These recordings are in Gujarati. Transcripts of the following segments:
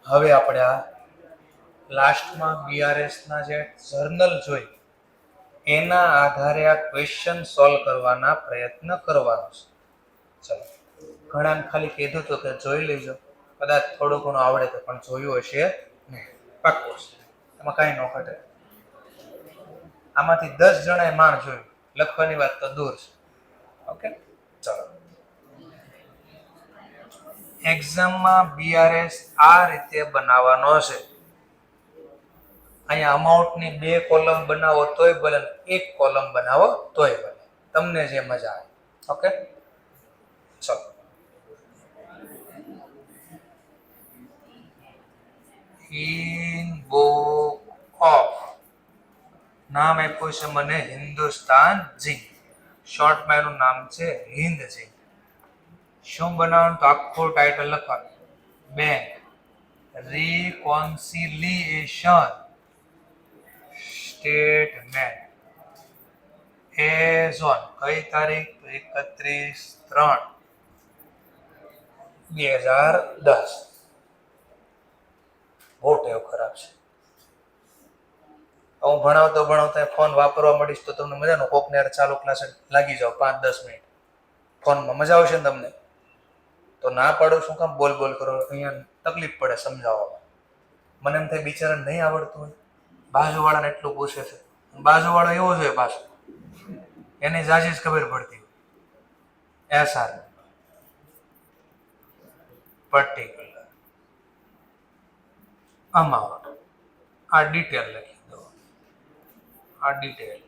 હવે આપણે આ લાસ્ટમાં બીઆરએસના જે જર્નલ જોઈ એના આધારે આ ક્વેશ્ચન સોલ્વ કરવાના પ્રયત્ન કરવાનો છે. ચલો, ઘણાને ખાલી કીધું તો કે જોઈ લેજો, કદાચ થોડું ઘણું આવડે તો પણ જોયું હશે નહીં. પાક્કું છે, એમાં કાંઈ ન ઘટે. આમાંથી 10 જણાએ માણ જોયું, લખવાની વાત તો દૂર છે. ઓકે, ચલો. એક્ઝામમાં બીઆરએસ આ રીતે બનાવવાનો છે. અહીંયા અમાઉન્ટની 2 કોલમ બનાવો તોય ભલે, 1 કોલમ બનાવો તોય ભલે, તમને જે મજા આવે. ઓકે, ચલો. ઇન બુક ઓફ, નામ આપ્યું છે મને હિન્દુસ્તાન ઝિંક, શોર્ટમાં એનું નામ છે હિન્દ ઝિંક. શું બનાવવાનું? તો આખું ટાઇટલ લખવાનું, બેંક રિકોન્સિલિએશન સ્ટેટમેન્ટ એઝ ઓન, કઈ તારીખ? 31/3/2010. બહુ ટેવ ખરાબ છે. હું ભણાવતા ફોન વાપરવા મળીશ તો તમને મજા નો, કોકને યાર ચાલુ ક્લાસ લાગી જાવ 5-10 મિનિટ ફોનમાં, મજા આવશે ને તમને? તો ના પાડો, શું કામ બોલ બોલ કરો? અહીંયા તકલીફ પડે સમજાવવામાં. મને એમ થાય બિચારાને નહીં આવડતું હોય, બાજુવાળાને એટલું પૂછે છે, બાજુવાળો એવો છે પાછો, એની જાજી જ ખબર પડતી હોય. એસઆર પર્ટિક્યુલર અમાઉન્ટ, આ ડિટેલ લખી દો, આ ડિટેલ,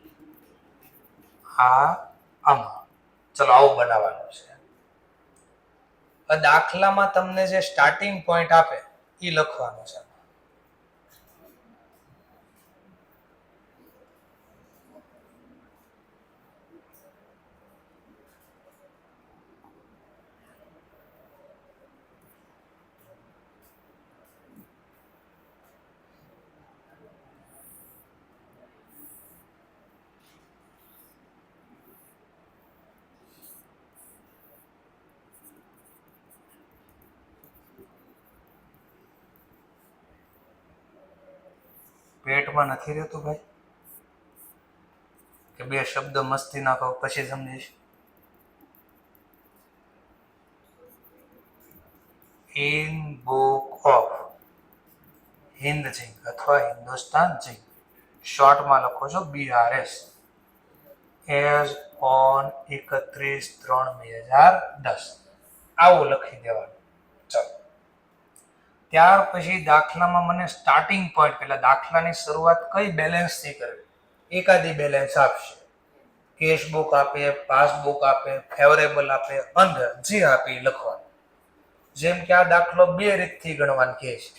આ અમાઉન્ટ. ચલો, આવું બનાવવાનું છે. દાખલામાં તમને જે સ્ટાર્ટિંગ પોઈન્ટ આપે એ લખવાનું છે. પેટમાં નથી રહેતું ભાઈ કે 2 શબ્દ મસ્તી નાખો પછી સમજીશ. In book of Hind Zinc અથવા હિન્દુસ્તાન ઝિંક, શોર્ટમાં લખો છો બીઆરએસ, એઝ ઓન 31/3/2010. આવું લખી દેવાનું. ચલો, ત્યાર પછી દાખલામાં મને સ્ટાર્ટિંગ પોઈન્ટ, પેલા દાખલાની શરૂઆત કઈ બેલેન્સથી કરવી, એકાદી બેલેન્સ આપશે. કેશ બુક આપે, પાસબુક આપે, ફેવરેબલ આપે, અંદર જે આપે એ લખવાનું. જેમ કે આ દાખલો 2 રીતથી ગણવાનું કહે છે.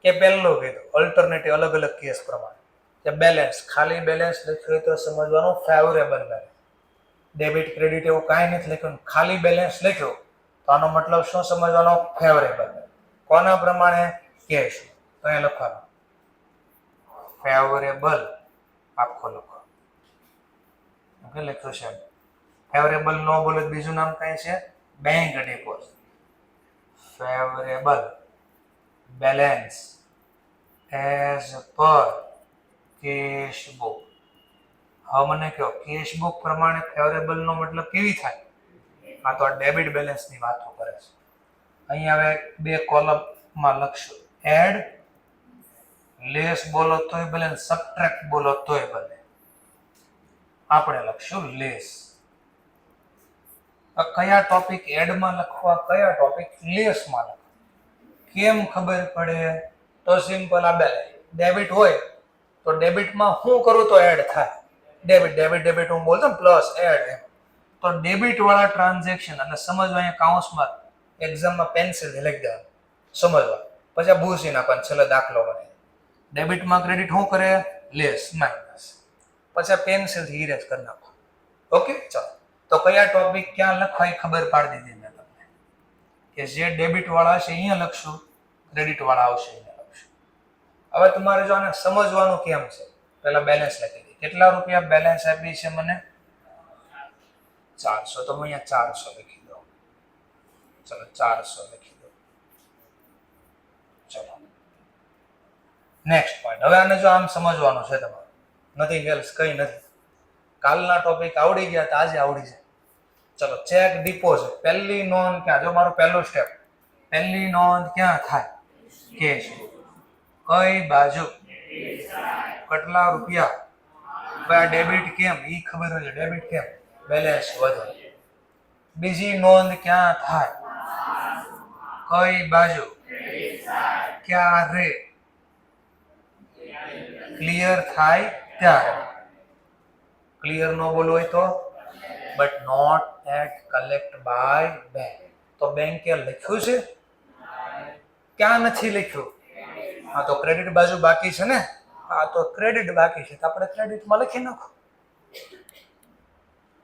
કે પહેલો કીધું અલ્ટરનેટિવ, અલગ અલગ કેસ પ્રમાણે, કે બેલેન્સ, ખાલી બેલેન્સ લખ્યું હોય તો સમજવાનું ફેવરેબલ બેલેન્સ. ડેબિટ ક્રેડિટ એવું કાંઈ નથી લખ્યું, ખાલી બેલેન્સ લખ્યું તો આનો મતલબ શું સમજવાનો? ફેવરેબલ. કોના પ્રમાણે? કેશ. તો એ લખવાનું ફેવરેબલ, આખો લખો. ઓકે, લખ્યું છે. ફેવરેબલ નો બોલે બીજું નામ કઈ છે? Bank deposit. Favourable balance as per cash book. હવે મને કહો, કેશ બુક પ્રમાણે ફેવરેબલ નો મતલબ કેવી થાય? આ તો આ ડેબિટ બેલેન્સ ની વાતો કરે છે. અહીંયા હવે 2 કોલમમાં લખશું, એડ લેસ બોલો તોય ભલે, સબટ્રેક્ટ બોલો તોય ભલે, આપણે લખશું લેસ. કયા ટોપિક એડમાં લખવા, કયા ટોપિક લેસમાં લખવા, કેમ ખબર પડે? તો સિમ્પલ, આ ડેબિટ હોય તો ડેબિટમાં શું કરું તો એડ થાય? ડેબિટ ડેબિટ ડેબિટ હું બોલતો ને, પ્લસ એડ, તો ડેબિટ વાળા ટ્રાન્ઝેક્શન, અને સમજવા અહીંયા કાઉન્સમાં એક્ઝામમાં પેન્સિલ લખી દેવાનું, સમજવા. પછી ભૂસી નાખવાનું, છેલ્લે દાખલો બને. ડેબિટમાં ક્રેડિટ શું કરે? Less, minus. પછી પેન્સિલથી ઇરેઝ કરી નાખો. ઓકે, ચાલો. તો કયા ટોપિક ક્યાં લખવા એ ખબર પાડી દીધી મેં તમને, કે જે ડેબિટ વાળા હશે અહીંયા લખશું, ક્રેડિટ વાળા આવશે અહીંયા લખશું. હવે તમારે જો આને સમજવાનું કેમ છે, પહેલા બેલેન્સ લખી દઈએ. કેટલા રૂપિયા બેલેન્સ આપી છે મને? 400. તો હું અહીંયા 400 લખી દઉં. ચલો, 400 લખી દો. ચલો, નેક્સ્ટ પોઈન્ટ. હવે આને જો આમ સમજવાનું છે તમારે, નથિંગ એલ્સ, કંઈ નથી. કાલના ટોપિક આવડી ગયા તો આજે આવડી જાય. ચલો, ચેક ડિપોઝિટ. પહેલી નોંધ ક્યાં? જો મારું પહેલું સ્ટેપ, પહેલી નોંધ ક્યાં થાય? કેશ. કઈ બાજુ? કેટલા રૂપિયા? ભાઈ ડેબિટ કેમ? ઈ ખબર હોય છે. ડેબિટ કેમ? બેલેન્સ વધે. બીજી નોંધ ક્યાં થાય? કઈ બાજુ? ક્યારે? ક્લિયર થાય ત્યારે. ક્લિયર નો બોલવું હોય તો? But not at collect by bank. તો બેંકે લખ્યું છે? ક્યાં નથી લખ્યું? હા, તો ક્રેડિટ બાજુ બાકી છે ને? હા, તો ક્રેડિટ બાકી છે તો આપણે ક્રેડિટમાં લખી નાખો.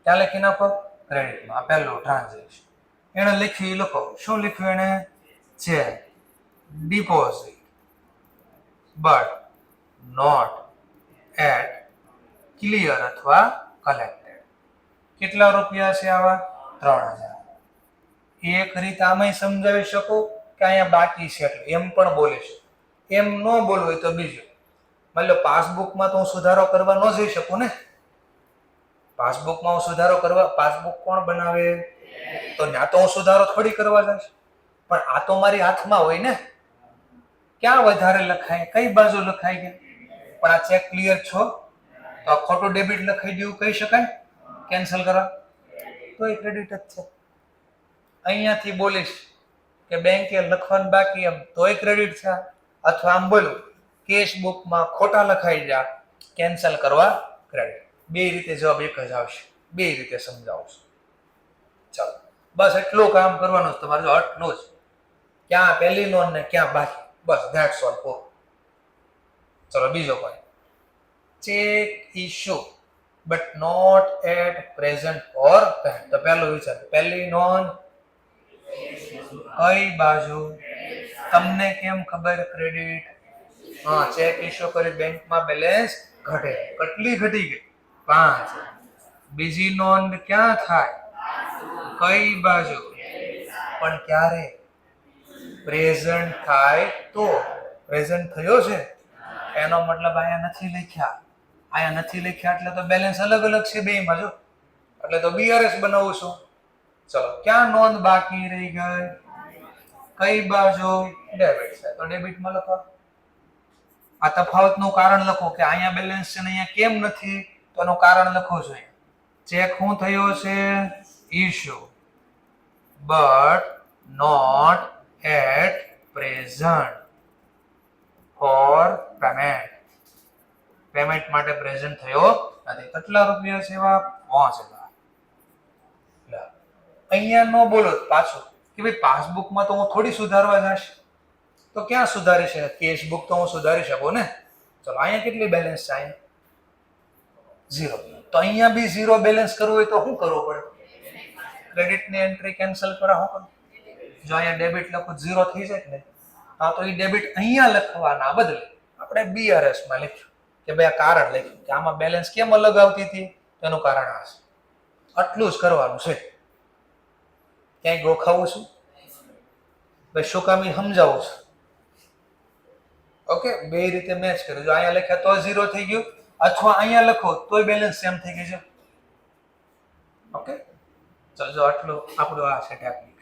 ક્યાં લખી નાખો? ક્રેડિટમાં. પહેલું ટ્રાન્ઝેક્શન એને લખ્યું, એ લખો. શું લખ્યું એને? Cheque deposit but not at clear અથવા કલેક્ટેડ. કેટલા રૂપિયા છે આવા? 3000. એક રીત આમાંય સમજાવી શકો કે અહીંયા બાકી છે એટલે એમ પણ બોલે છે. એમ ન બોલવું હોય તો બીજું, માની લો પાસબુકમાં તો હું સુધારો કરવા ન જઈ શકું ને. પાસબુકમાં હું સુધારો કરવા, પાસબુક કોણ બનાવે? તો ત્યાં તો હું સુધારો થોડી કરવા જઈશ. પણ આ તો મારી હાથમાં હોય ને. ક્યાં વધારે લખાય? કઈ બાજુ લખાઈ ગઈ? પણ આ ચેક ક્લિયર છો તો આ ખોટું ડેબિટ લખાઈ ગયું કહી શકાય? કેન્સલ કરવા તો એ ક્રેડિટ જ છે. અહીંયાથી બોલીશ કે બેંકે લખવાનું બાકી એમ તોય ક્રેડિટ છે, અથવા આમ બોલું કેશ બુકમાં ખોટા લખાઈ જા, કેન્સલ કરવા ક્રેડિટ. બે રીતે જવાબ એક જ આવશે. બે રીતે સમજાવશું. ચાલો, બસ એટલું કામ કરવાનું છે તમારે. જો આટલું જ, ક્યાં પહેલી નોંધ ને ક્યાં બાકી, બસ ધેટ્સ ઓલ. ચલો, બીજો point. Cheque issue but not at present or pen. તો પહેલું વિચાર, પહેલી નોંધ કઈ બાજુ? તમને કેમ ખબર ક્રેડિટ? હા, ચેક ઇશ્યુ કરી બેંકમાં બેલેન્સ ઘટે. કેટલી ઘટી ગઈ? 5. બીજી નોંધ ક્યાં થાય? કઈ બાજુ? પણ ક્યારે? પ્રેઝન્ટ થાય તો. પ્રેઝન્ટ થયો છે એનો મતલબ અહીંયા નથી લખ્યા. અહીંયા નથી લખ્યા એટલે તો બેલેન્સ અલગ અલગ છે બેયમાં. જો એટલે તો બીઆરએસ બનાવું છું. ચલો, ક્યાં નોંધ બાકી રહી ગઈ? કઈ બાજુ? ડેબિટ છે તો ડેબિટમાં લખો. આ તફાવતનું કારણ લખો કે અહીંયા બેલેન્સ છે ને અહીંયા કેમ નથી, તો એનું કારણ લખો જોઈએ. ચેક શું થયો છે? Issue but not at present for payment. Payment માટે પ્રેઝન્ટ થયો નથી. કેટલા રૂપિયા છે? 5000. અહીંયા નો બોલો પાછું કે ભાઈ પાસબુકમાં તો હું થોડી સુધારવા જઈશ. તો ક્યાં સુધારી છે? કેશ બુક તો હું સુધારી શકું ને. ચલો, અહીંયા કેટલી બેલેન્સ છે? અહીંયા 0. તો અહીંયા બી 0 બેલેન્સ કરવું હોય તો શું કરવું પડે? ક્રેડિટની એન્ટ્રી કેન્સલ કરવા શું કરું? જો અહીંયા ડેબિટ લખું 0 થઈ જાય ને. હા, તો એ ડેબિટ અહીંયા લખવાના બદલે આપણે બીઆરએસ માં લખ્યું કે ભાઈ આ કારણ લખ્યું કે આમાં બેલેન્સ કેમ અલગ આવતી હતી, તેનું કારણ આ છે. આટલું જ કરવાનું છે. ક્યાંય ગોખાવું છું ભાઈ? શું કામ એ સમજાવું છું. ઓકે, બે રીતે મેચ કર્યું. જો અહીંયા લખ્યા તો 0 થઈ ગયું, અથવા અહીંયા લખો તોય બેલેન્સ સેમ થઈ ગઈ છે. ઓકે, ચલો, જો આટલું આપણું આ છે ટેકનિક.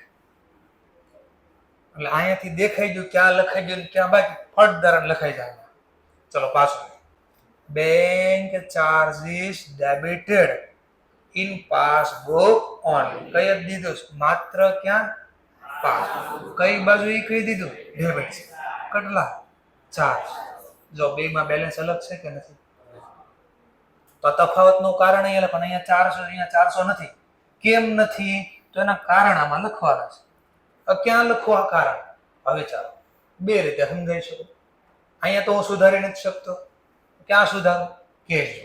એટલે અહીંયાથી દેખાઈ ગયું ક્યાં લખાઈ ગયું ક્યાં બાકી, ફટદાર લખાઈ જાય. ચલો, પાછું. Bank charges debited in passbook only. કઈ જ દીધું? માત્ર ક્યાં? પાસબુક. કઈ બાજુ એ કહી દીધું? ડેબિટ છે. કેટલા? 4. જો બેમાં બેલેન્સ અલગ છે કે નથી? તો તફાવતનું કારણ અહીંયા લખો. અહીંયા 400, અહીંયા 400 નથી. કેમ નથી? તો એના કારણ આમાં લખવાના છે. ક્યાં લખવા કારણ? હવે ચાલો બે રીતે સમજાઈ શકો. અહીંયા તો હું સુધારી નથી શકતો. ક્યાં સુધારો? કેશ.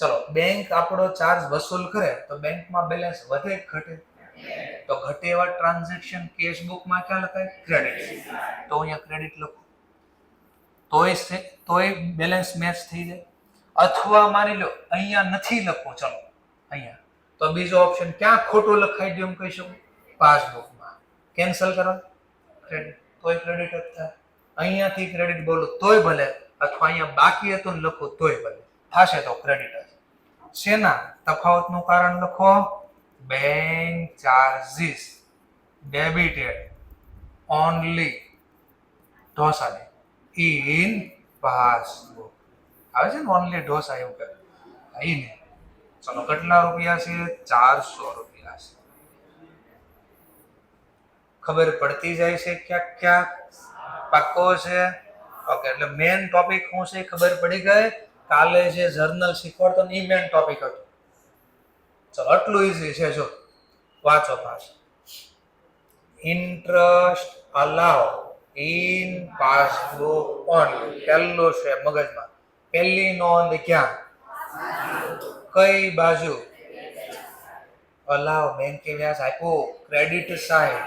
ચલો, બેંક આપણો ચાર્જ વસૂલ કરે તો બેંકમાં બેલેન્સ વધે કે ઘટે? તો ઘટે એવા ટ્રાન્ઝેક્શન કેશ બુકમાં ક્યાં લખાય? ક્રેડિટ. તો અહીંયા ક્રેડિટ લખો તોય બેલેન્સ મેચ થઈ જાય. અથવા માની લો અહીંયા નથી લખવું, ચલો અહીંયા, તો બીજો ઓપ્શન ક્યાં ખોટું લખાઈ દઉં એમ કહી શકું? પાસબુકમાં. કેન્સલ કરો ક્રેડિટ, તોય ક્રેડિટ જ થાય. અહીંયાથી ક્રેડિટ બોલો તોય ભલે, અથવા અહીંયા બાકી હતું ને લખું તોય ભલે થશે તો ક્રેડિટ જ. શેના તફાવતનું કારણ લખો. બેંક ચાર્જીસ ડેબિટેડ ઓનલી ઢોસાને ઇન પાસબુક. આવે છે ને ઓનલી ઢોસા એવું કહે ઈને. ચલો કેટલા રૂપિયા છે? 400 રૂપિયા છે. ખબર પડતી જાય છે ક્યાંક ક્યાંક. પાક્કો છે? ઓકે, એટલે મેન ટોપિક શું છે ખબર પડી ગઈ. કાલે જે જર્નલ શીખવાડતો ને એ મેન ટોપિક હતો. ચલો આટલું ઈઝી છે, જો વાંચો પાછું. Interest allow in passbook only. પહેલું છે મગજમાં. પહેલી નોંધ ક્યાં? કઈ બાજુ? અલાઉ બેંકે વ્યાજ આપ્યું, ક્રેડિટ સાઈડ,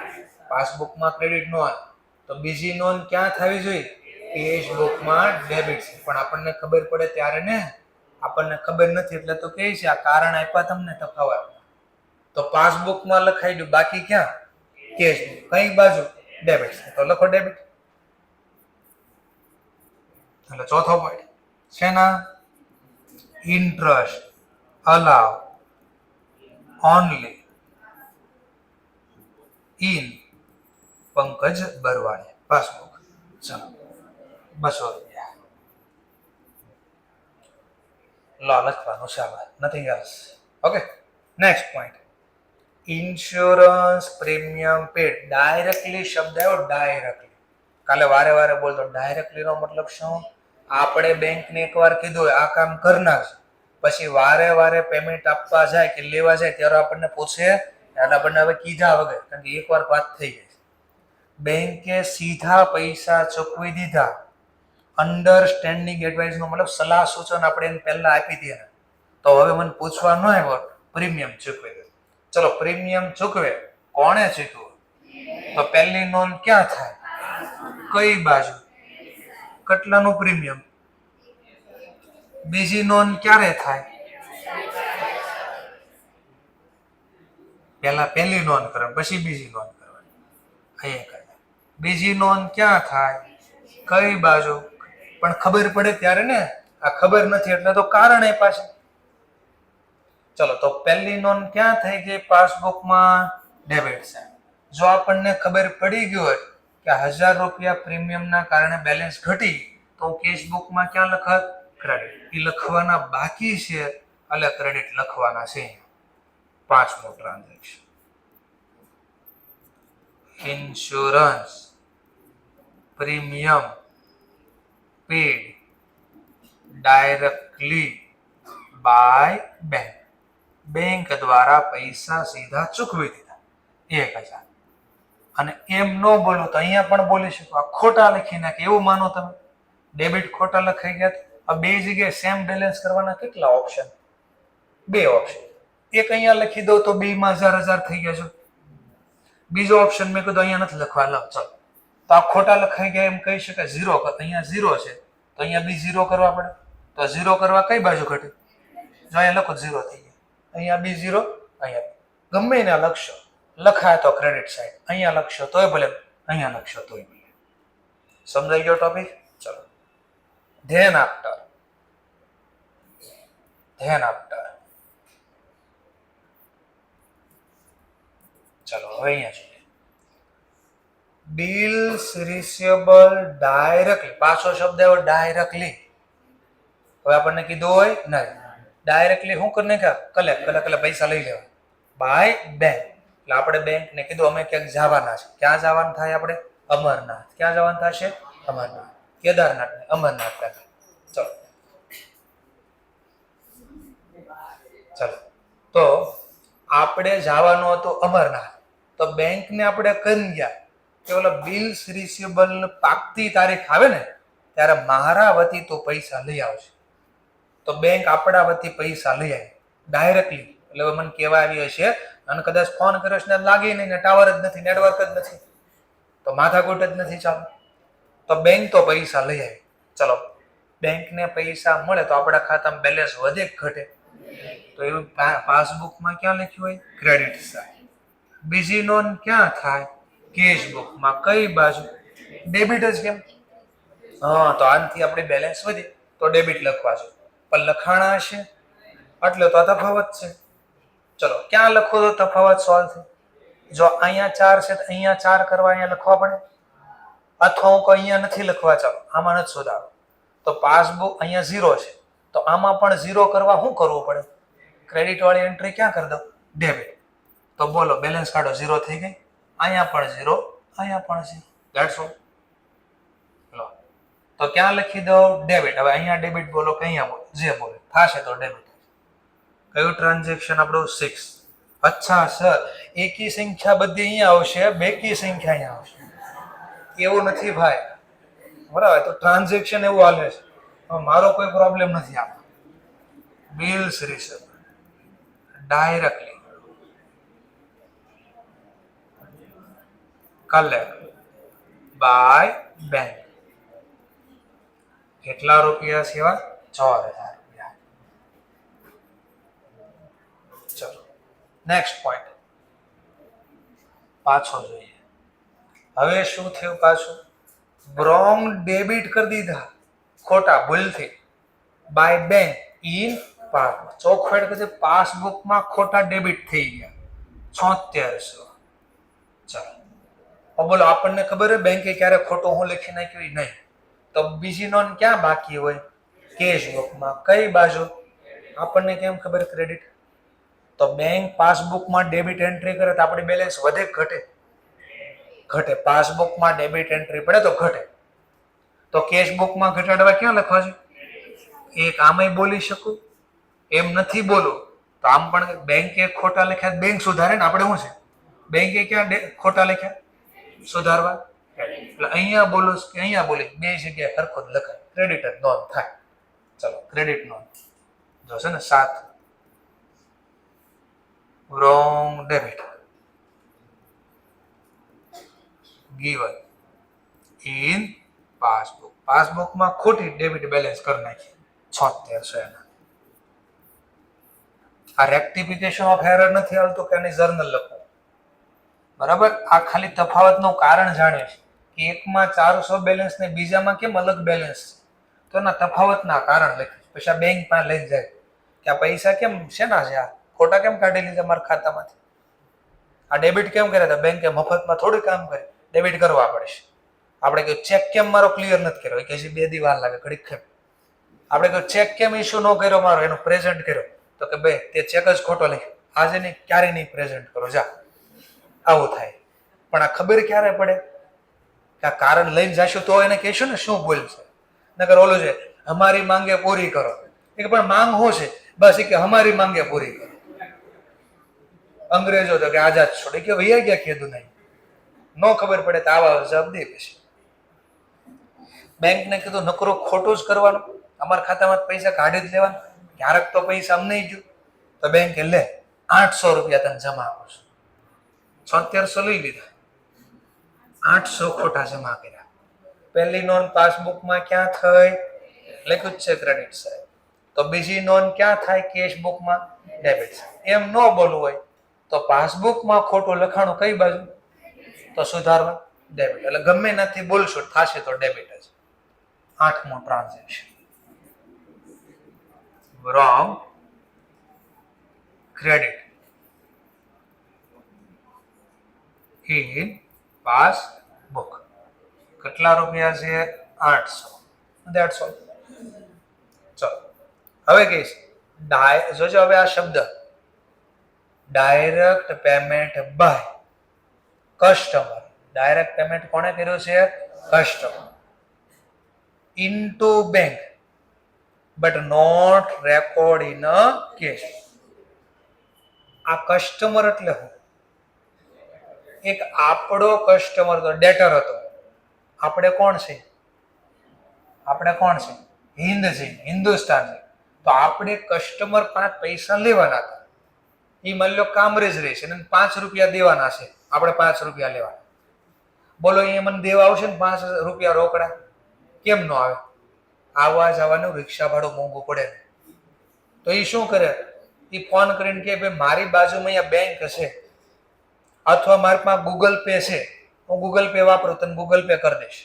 પાસબુકમાં ક્રેડિટ નોંધ. તો બીજી નોંધ ક્યાં થવી જોઈએ? કેશબુકમાં ડેબિટ. પણ આપણને ખબર પડે ત્યારે ને, આપણને ખબર નથી એટલે તો કહે છે આ કારણ આપ્યા તમને તફાવત. તો પાસબુકમાં લખાઈ દઉં, બાકી ક્યાં? કેશબુક. કઈ બાજુ? ડેબિટ. તો લખો ડેબિટ. એટલે ચોથો પોઈન્ટ છે ના, interest allow only in Pankaj Barwade passbook. ચલો 200 રૂપિયા લો લખવાનું છે, nothing else. Okay, next point. Insurance premium paid. Directly શબ્દ આવ્યો, ડાયરેક્ટલી. કાલે વારે વારે બોલતો. ડાયરેક્ટલી નો મતલબ શું? આપણે બેંકને એકવાર કીધું આ કામ કરના છે, પછી વારે વારે પેમેન્ટ આપવા જાય કે લેવા જાય ત્યારે આપણને પૂછે, એટલે આપણને હવે કીધા વગર, કારણ કે એકવાર વાત થઈ ગઈ. બેંકે સીધા પૈસા ચૂકવી દીધા. અન્ડરસ્ટેન્ડિંગ એડવાઇસ નો મતલબ સલાહ સૂચન આપણે એને પહેલા આપી દઈએ, તો હવે મને પૂછવા ન આવ્યો પ્રીમિયમ ચૂકવે. ચલો પ્રીમિયમ ચૂકવે, કોણે ચૂકવ્યું? તો પહેલી નોંધ ક્યાં થાય? કઈ બાજુ? કેટલાનું પ્રીમિયમ? બીજી નોંધ ક્યારે થાય? પહેલા પહેલી નોંધ કરવાની, પછી બીજી નોંધ કરવાની. અહીંયા કરે. બીજી નોંધ ક્યાં થાય? કઈ બાજુ? પણ ખબર પડે ત્યારે ને, આ ખબર નથી એટલે તો કારણ એ પાછું. ચલો તો પહેલી નોંધ ક્યાં થઈ ગઈ? પાસબુકમાં ડેબિટ સાઈડ. જો આપણને ખબર પડી ગઈ હોય કે 1000 રૂપિયા પ્રીમિયમના કારણે બેલેન્સ ઘટી, તો કેશબુકમાં ક્યાં લખત? ક્રેડિટ. એ લખવાના બાકી છે એટલે ક્રેડિટ લખવાના છે. પાંચમો transaction. Insurance premium paid directly by bank. Bank દ્વારા પૈસા સીધા ચૂકવી દીધા 1000. અને એમ ન બોલો તો અહીંયા પણ બોલી શકો, આ ખોટા લખી નાખે એવું માનો તમે. ડેબિટ ખોટા લખાઈ ગયા. આ બે જગ્યાએ સેમ બેલેન્સ કરવાના કેટલા ઓપ્શન? 2 ઓપ્શન. એક અહીંયા લખી દો તો 2 માં 1000 થઈ ગયા છે. બીજો ઓપ્શન મેં કીધું અહીંયા નથી લખવા, લો ચલો તો આ ખોટા લખાઈ ગયા એમ કહી શકાય. 0 કર, અહીંયા 0 છે તો અહીંયા બી 0 કરવા પડે. તો 0 કરવા કઈ બાજુ ઘટે? જો અહીંયા લખો 0 થઈ ગયા, અહીંયા બી 0, અહીંયા ગમે એને લખશો, લખાય તો ક્રેડિટ સાઈડ, અહીંયા લખશો તોય ભલે, અહીંયા લખશો તોય ભલે. સમજાઈ ગયો ટોપિક? ચલો ધ્યાન આપતા, ધ્યાન આપતા. ચલો હવે અહીંયા છે બિલ્સ રિસીવેબલ ડાયરેક્ટલી. પાછો શબ્દ આવ્યો ડાયરેક્ટલી. હવે આપણને કીધું હોય નહીં, ડાયરેક્ટલી શું કરી નાખ્યા? કલેક્ટ પૈસા લઈ લેવા બાય બેંક. એટલે આપણે બેંકને કીધું અમે ક્યાંક જવાના છે. ક્યાં જવાનું થાય? આપણે અમરનાથ. ક્યાં જવાનું થશે? અમરનાથ. કેદારનાથ ને અમરનાથ. ચલો ચલો તો આપણે જવાનું હતું અમરનાથ, તો બેંકને આપણે કરી ગયા કે ઓલા બિલ્સ રિસીવેબલ પાકતી તારીખ આવે ને ત્યારે મારા વતી તો પૈસા લઈ આવશે. તો બેંક આપણા વતી પૈસા લઈ આવી ડાયરેક્ટલી. એટલે મને કહેવા આવી હશે અને કદાચ ફોન કર્યો છે ને લાગી નહીં ને ટાવર જ નથી, નેટવર્ક જ નથી, તો માથાકૂટ જ નથી ચાલુ, તો બેંક તો પૈસા લઈ આવી. ચલો બેંકને પૈસા મળે તો આપણા ખાતામાં બેલેન્સ વધે કે ઘટે? તો એવું પાસબુકમાં ક્યાં લખ્યું હોય? Credit side. બીજી નોંધ ક્યાં થાય? કેશબુકમાં. કઈ બાજુ? ડેબિટ જ કેમ? હા, તો આનાથી આપણે બેલેન્સ વધી તો ડેબિટ લખવા છે, પણ લખાણા હશે એટલે તો આ તફાવત છે. ચલો ક્યાં લખો તો તફાવત સોલ્વ થાય? જો અહીંયા 4 છે તો અહીંયા 4 કરવા અહીંયા લખવા પડે, અથવા હું અહીંયા નથી લખવા, ચાલો આમાં નથી શોધાવો તો પાસબુક અહીંયા 0 છે તો આમાં પણ 0 કરવા શું કરવું પડે? ક્રેડિટ વાળી એન્ટ્રી ક્યાં કરી દો? ડેબિટ. તો બોલો બેલેન્સ કાઢો, 0 થઈ ગઈ, અહીંયા પણ 0, અહીંયા પણ 0. That's all. લો તો ક્યાં લખી દો? ડેબિટ. હવે અહીંયા ડેબિટ બોલો કે અહીંયા બોલો, જે બોલે થશે તો ડેબિટ. કયું ટ્રાન્ઝેક્શન આપણું? 6. અચ્છા સર, એકી સંખ્યા બધી અહીંયા આવશે, બેકી સંખ્યા અહીંયા આવશે. એવું નથી ભાઈ, બરાબર? તો ટ્રાન્ઝેક્શન એવું હાલે છે, મારો કોઈ પ્રોબ્લેમ નથી આમાં. Bills receive directly collect by bank. કેટલા રૂપિયા સેવા? 4000 રૂપિયા. ચલો નેક્સ્ટ પોઈન્ટ પાછો જોઈએ. હવે શું થયું પાછું? રોંગ ડેબિટ કરી દીધા, ખોટા ભૂલથી, બાય બેંક ઇન પાસબુક. ચોખવટ કે પાસબુકમાં ખોટા ડેબિટ થઈ ગયા 7600. ચાલો બોલો, આપણને ખબર હોય બેંકે ક્યારે ખોટું હું લખી નાખ્યું? નહીં. તો બીજી નોંધ ક્યાં બાકી હોય? કેશ બુકમાં. કઈ બાજુ? આપણને કેમ ખબર ક્રેડિટ? તો બેંક પાસબુકમાં ડેબિટ એન્ટ્રી કરે તો આપણી બેલેન્સ વધે ઘટે? ઘટે. પાસબુકમાં ડેબિટ એન્ટ્રી પડે તો ઘટે. તો કેશ બુકમાં ઘટાડવા ક્યાં લખવા છે? એક આમાંય બોલી શકું, એમ નથી બોલું તો આમ પણ બેંકે ખોટા લખ્યા, બેંક સુધારે ને. આપણે શું છે, બેંકે ક્યાં ખોટા લખ્યા? સુધારવા. એટલે અહીંયા બોલો કે અહીંયા બોલી, બે જગ્યાએ સરખો જ લખાય, ક્રેડિટ જ નોંધ થાય. ચલો ક્રેડિટ નોંધ જોશે ને 7. Wrong debit given in passbook. પાસબુકમાં ખોટી ડેબિટ બેલેન્સ કરી નાખી 7600 એના. આ રેક્ટિફિકેશન ઓફ એરર નથી આવતું કે આની જર્નલ લખો, બરાબર? આ ખાલી તફાવતનું કારણ જાણ્યું છે કે એકમાં 400 બેલેન્સ ને બીજામાં કેમ અલગ બેલેન્સ છે, તો એના તફાવતના કારણ લખ્યું. પછી આ બેંક પાસે લઈ જાય કે આ પૈસા કેમ શેના છે, આ ખોટા કેમ કાઢી લીધા મારા ખાતામાંથી, આ ડેબિટ કેમ કર્યા હતા? બેંકે મફતમાં થોડું કામ કરે, ડેબિટ કરવા પડશે. આપણે કહ્યું ચેક કેમ મારો ક્લિયર નથી કર્યો? કે 2 દી વાર લાગે, ઘડીક કેમ. આપણે કહ્યું ચેક કેમ ઇસ્યુ ન કર્યો મારો, એનો પ્રેઝન્ટ કર્યો, તો કે ભાઈ તે ચેક જ ખોટો લખ્યો, આજે નહીં ક્યારે નહીં પ્રેઝન્ટ કરો, જા. આવું થાય. પણ આ ખબર ક્યારે પડે? કે આ કારણ લઈને જશું તો એને કહેશું ને શું ભૂલ છે. નકર ઓલું છે અમારી માંગે પૂરી કરો, એ પણ માંગ શું છે? બસ એ કે અમારી માંગે પૂરી કરો. અંગ્રેજો તો કે આઝાદ છોડે કે વૈયા ગયા કીધું નહીં, ન ખબર પડે તો આવા જવાબ દે. પછી બેંકને કીધું નકરો ખોટું જ કરવાનું, અમારા ખાતામાં પૈસા કાઢી જ લેવાના, ક્યારેક તો પૈસા અમને ગયું. તો બેંકે લે 800 રૂપિયા તને જમા આપો છો. 7600 લઈ લીધા, 800 ખોટા જમા કર્યા. પહેલી નોંધ પાસબુકમાં ક્યાં થઈ? લખ્યું જ છે ક્રેડિટ સાહેબ. તો બીજી નોંધ ક્યાં થાય? કેશ બુકમાં ડેબિટ. એમ ન બોલવું હોય તો પાસબુકમાં ખોટું લખાણું કઈ બાજુ? તો સુધારવા ડેબિટ. એટલે ગમે નથી બોલશો થશે તો ડેબિટ જ. 8મો transaction wrong credit in passbook. કેટલા રૂપિયા છે? 800. That's all. ચલો હવે કહીશ જોજો. હવે આ શબ્દ direct payment by customer. Direct payment કોણે કર્યું છે? Customer. Into bank but not record in a cash. આ કસ્ટમર એટલે શું? એક આપણો કસ્ટમર તો ડેટર હતો. આપણે કોણ છે? આપણે કોણ છે? હિન્દ છે, હિન્દુસ્તાન છે. તો આપણે કસ્ટમર પાસે પૈસા લેવાના હતા. એ માની લો કામરેજ રહેશે અને 5 રૂપિયા દેવાના છે, આપણે 5 રૂપિયા લેવાના. બોલો અહીંયા મને દેવા આવશે ને 5 રૂપિયા રોકડા? કેમ ન આવે? આવવા જવાનું રિક્ષા ભાડું મોંઘું પડે. તો એ શું કરે? એ ફોન કરીને કે ભાઈ મારી બાજુમાં અહીંયા બેંક છે, અથવા મારી પાસે ગૂગલ પે છે, હું ગૂગલ પે વાપરું, તને ગૂગલ પે કરી દઈશ.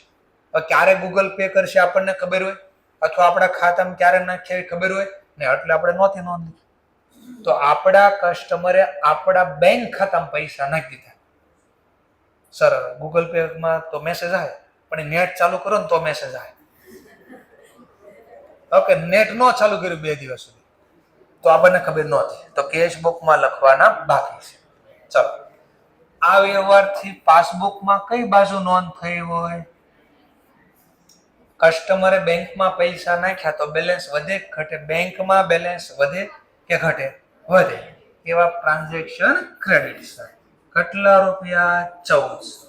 ક્યારે ગૂગલ પે કરશે આપણને ખબર હોય, અથવા આપણા ખાતામાં ક્યારે નાખીએ ખબર હોય ને, એટલે આપણે નહોતી નોંધ લીધી. તો આપણા કસ્ટમરે આપણા બેંક ખાતામાં પૈસા નાખી દીધા. સર ગૂગલ પે માં તો મેસેજ આવે, પણ નેટ ચાલુ કરો ને તો મેસેજ આવે. ઓકે, નેટ નો ચાલુ કર્યું 2 દિવસ સુધી, તો આપણને ખબર નહોતી. તો કેશ બુકમાં લખવાના બાકી છે. ચલો, આ વ્યવહારથી પાસબુકમાં કઈ બાજુ નોંધ થઈ હોય? કસ્ટમરે બેંકમાં પૈસા નાખ્યા તો બેલેન્સ વધે કે ઘટે? બેંકમાં બેલેન્સ વધે કે ઘટે? વધે. એવા ટ્રાન્ઝેક્શન ક્રેડિટ સાઇડ. કેટલા રૂપિયા? 1400.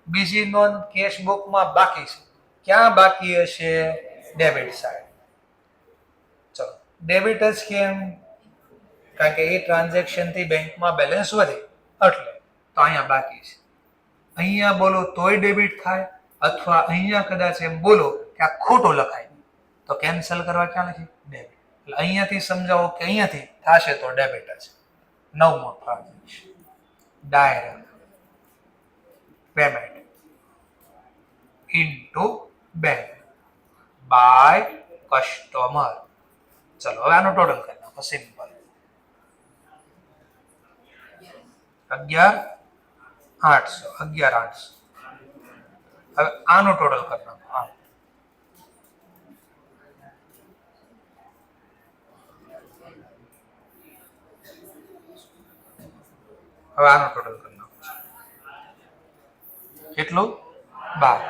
બીજી નોંધ કેશ બુકમાં બાકી છે. ક્યાં બાકી હશે? Debit side. ચલો, ડેબિટ જ કેમ? કારણ કે એ ટ્રાન્ઝેક્શન થી બેંકમાં બેલેન્સ વધે, એટલે તો અહીંયા બાકી છે. અહીંયા બોલો તોય ડેબિટ થાય, અથવા અહીંયા કદાચ એમ બોલો કે આ ખોટું લખાય, તો કેન્સલ કરવા ક્યાં લખી? ડેબિટ. એટલે અહીંયાથી સમજાવો કે અહીંયાથી થશે તો ડેબિટ જ. 9મો transaction, direct payment into bank by customer. ચલો, હવે આનું ટોટલ કરી નાખો. સિમ્પલ. 11,800. હવે આનું ટોટલ કરી નાખો. હવે આનું ટોટલ કરી નાખો. કેટલું? 12.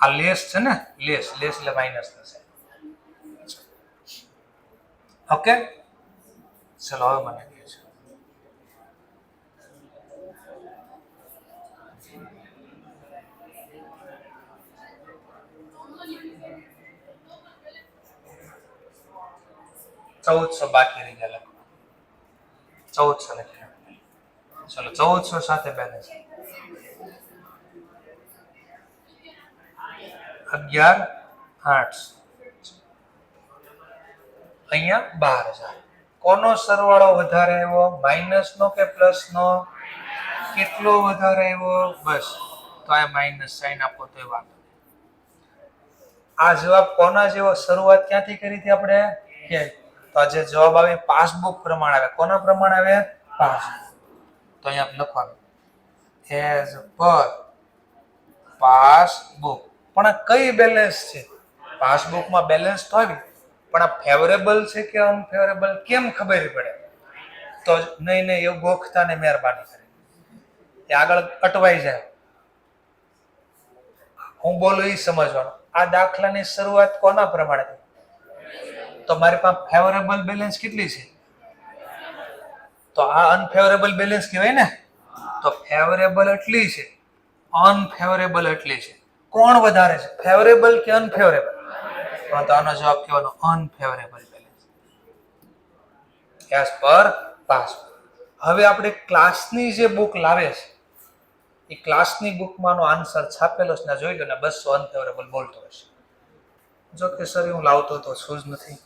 આ લેસ છે ને, લેસ એટલે માઇનસ થશે. ઓકે, ચલો હવે મને કહે છે $1400 બાકી રહી ગયા. 1400 લખી. ચલો, 1400 સાથે બેલેન્સ 11,800. અહીંયા 12,000. કોનો સરવાળો વધારે આવ્યો? માઇનસ નો કે પ્લસ નો? કેટલો વધારે આવ્યો? બસ, તો આ માઇનસ સાઇન આપો તો વાત. આ જવાબ કોના જેવો? શરૂઆત ક્યાંથી કરી હતી આપણે? તો આ જે જવાબ આવે પાસબુક પ્રમાણે આવે. કોના પ્રમાણે આવે? પાસબુક. તો અહીંયા લખવાનું એઝ પર પાસબુક. પણ આ કઈ બેલેન્સ છે? પાસબુકમાં બેલેન્સ તો આવી, પણ આ ફેવરેબલ છે કે અનફેવરેબલ કેમ ખબર પડે? તો નહીં એવું ગોખતા ને મહેરબાની કરી, એ આગળ અટવાઈ જાય. હું બોલું એ સમજવાનું. આ દાખલાની શરૂઆત કોના પ્રમાણે થઈ? તો મારી પાસે ફેવરેબલ બેલેન્સ કેટલી છે? તો આ અનફેવરેબલ બેલેન્સ કહેવાય ને. તો ફેવરેબલ એટલી છે, અનફેવરેબલ એટલી છે. કોણ વધારે છે, ફેવરેબલ કે અનફેવરેબલ? તો આનો જવાબ કહેવાનો unfavourable balance as per passbook. હવે આપણે ક્લાસની જે બુક લાવે છે, એ ક્લાસની બુકમાંનો આન્સર છાપેલો છે ને, જોઈ લો ને. 200 અનફેવરેબલ બોલતો હશે. જો કે સર હું લાવતો તો છું જ નથી.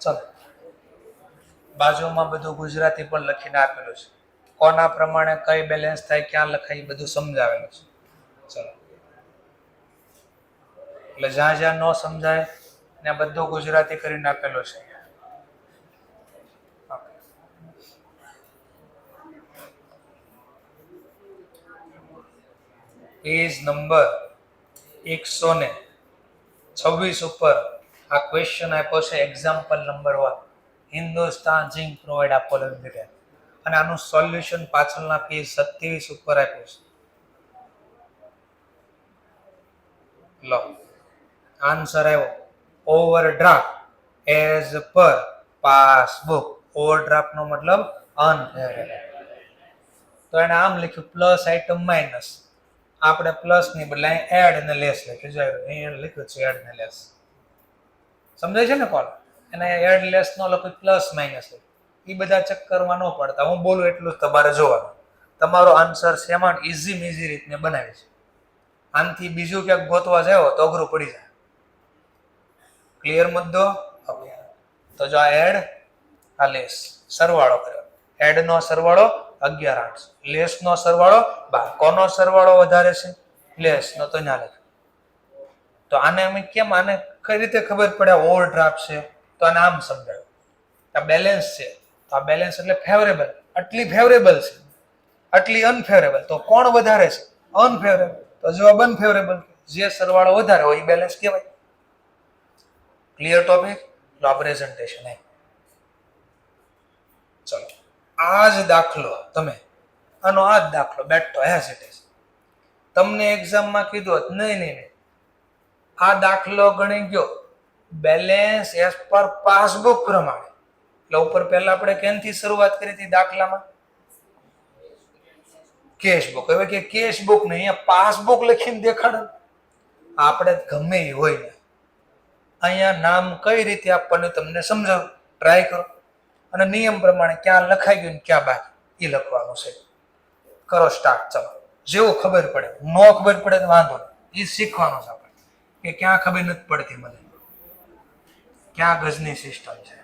ચલો, બાજુમાં બધું ગુજરાતી પણ લખીને આપેલું છે. કોના પ્રમાણે કઈ બેલેન્સ થાય, ક્યાં લખાય, બધું સમજાવેલું છે. ચલો, એટલે જ્યાં જ્યાં ન સમજાય ને બધું ગુજરાતી કરીને આપેલું છે. પેજ નંબર 126 ઉપર આ ક્વેશ્ચન આપ્યો છે. Example number 1, Hindustan Zinc provide Apollo limited. અને આનું સોલ્યુશન પાછળના પેજ 27 ઉપર આપ્યું છે. લો, આન્સર આવ્યો overdraft as per passbook. Overdraft નો મતલબ અનફેવરેબલ. તો એને આમ લખ્યું પ્લસ આઇટમ માઇનસ. આપણે પ્લસ ની બદલે એડ ને લેસ લખ્યું છે. અહીંયા લખ્યું છે એડ ને લેસ. સમજાય છે ને કોણ? એને એડ લેસ નો લખ્યું પ્લસ માઇનસ. એ બધા ચક્કરમાં ન પડતા. હું બોલું એટલું જ તમારે જોવાનું. તમારો આન્સર સેમાં ઈઝી રીતને બનાવી છે. આનથી બીજું ક્યાંક ગોતવા જાવ તો અઘરું પડી જાય. ક્લિયર મુદ્દો? તો જો આ એડ, આ લેસ, સરવાળો કર્યો. એડ નો સરવાળો 11/8, લેસ નો સરવાળો 12. કોનો સરવાળો વધારે છે? લેસ નો. તો ના લખ્યું. તો આને અમે કેમ, આને કઈ રીતે ખબર પડે ઓવરડ્રાફ્ટ છે? તો આને આમ સમજાવ્યું. આ બેલેન્સ છે. તો આ બેલેન્સ એટલે ફેવરેબલ. આટલી ફેવરેબલ છે, આટલી અનફેવરેબલ. તો કોણ વધારે છે? અનફેવરેબલ. તો જવાબ અનફેવરેબલ. જે સરવાળો વધારે હોય એ બેલેન્સ કહેવાય. Clear topic? લો પ્રેઝન્ટેશન. ચલો, આ જ દાખલો તમે, આનો આ જ દાખલો બેઠો એઝ ઇટ ઇઝ તમને એક્ઝામમાં કીધું હોત, નહીં, આ દાખલો ગણી ગયો બેલેન્સ એઝ પર પાસબુક પ્રમાણે. એટલે ઉપર પહેલા આપણે કેનથી શરૂઆત કરી હતી દાખલામાં? કેશબુક. હવે કે કેશબુક નહીં, અહીંયા પાસબુક લખીને દેખાડો. આપણે ગમે એ હોય ને, અહીંયા નામ કઈ રીતે આપવાનું તમને સમજાવું. ટ્રાય કરો અને નિયમ પ્રમાણે ક્યાં લખાઈ ગયું ક્યાં બાકી એ લખવાનું છે. કરો સ્ટાર્ટ. ચલો, જેવું ખબર પડે. નો ખબર પડે તો વાંધો નહીં, એ શીખવાનું છે આપણે કે ક્યાં ખબર નથી પડતી મને, ક્યાં ગજની સિસ્ટમ છે.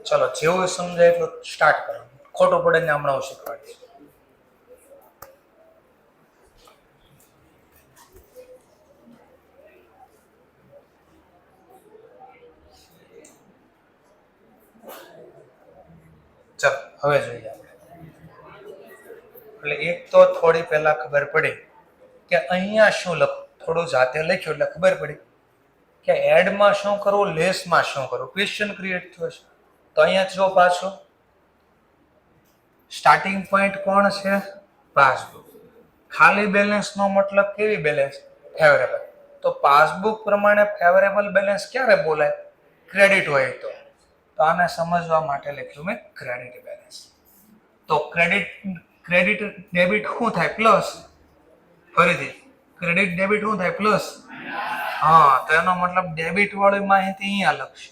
ચલો, જેવું સમજાય એટલું સ્ટાર્ટ કરો. ખોટું પડે ને હમણાં હું શીખવાડીશ. ચલો, હવે જોઈએ આપણે. એટલે એક તો થોડી પહેલા ખબર પડી કે અહીંયા શું લખવું. થોડું જાતે લખ્યું એટલે ખબર પડી કે એડમાં શું કરવું, લેસમાં શું કરવું. ક્વેશ્ચન ક્રિએટ થયો છે. તો અહીંયા જો પાછું સ્ટાર્ટિંગ પોઈન્ટ કોણ છે? પાસબુક. ખાલી બેલેન્સ નો મતલબ કેવી બેલેન્સ? ફેવરેબલ. તો પાસબુક પ્રમાણે ફેવરેબલ બેલેન્સ ક્યારે બોલાય? ક્રેડિટ હોય તો. તો આને સમજવા માટે લખ્યું મેં ક્રેડિટ બેલેન્સ. તો ક્રેડિટ ડેબિટ શું થાય? પ્લસ. ફરીથી ક્રેડિટ ડેબિટ શું થાય? પ્લસ. હા, તો એનો મતલબ ડેબિટ વાળી માહિતી અહીંયા લખશે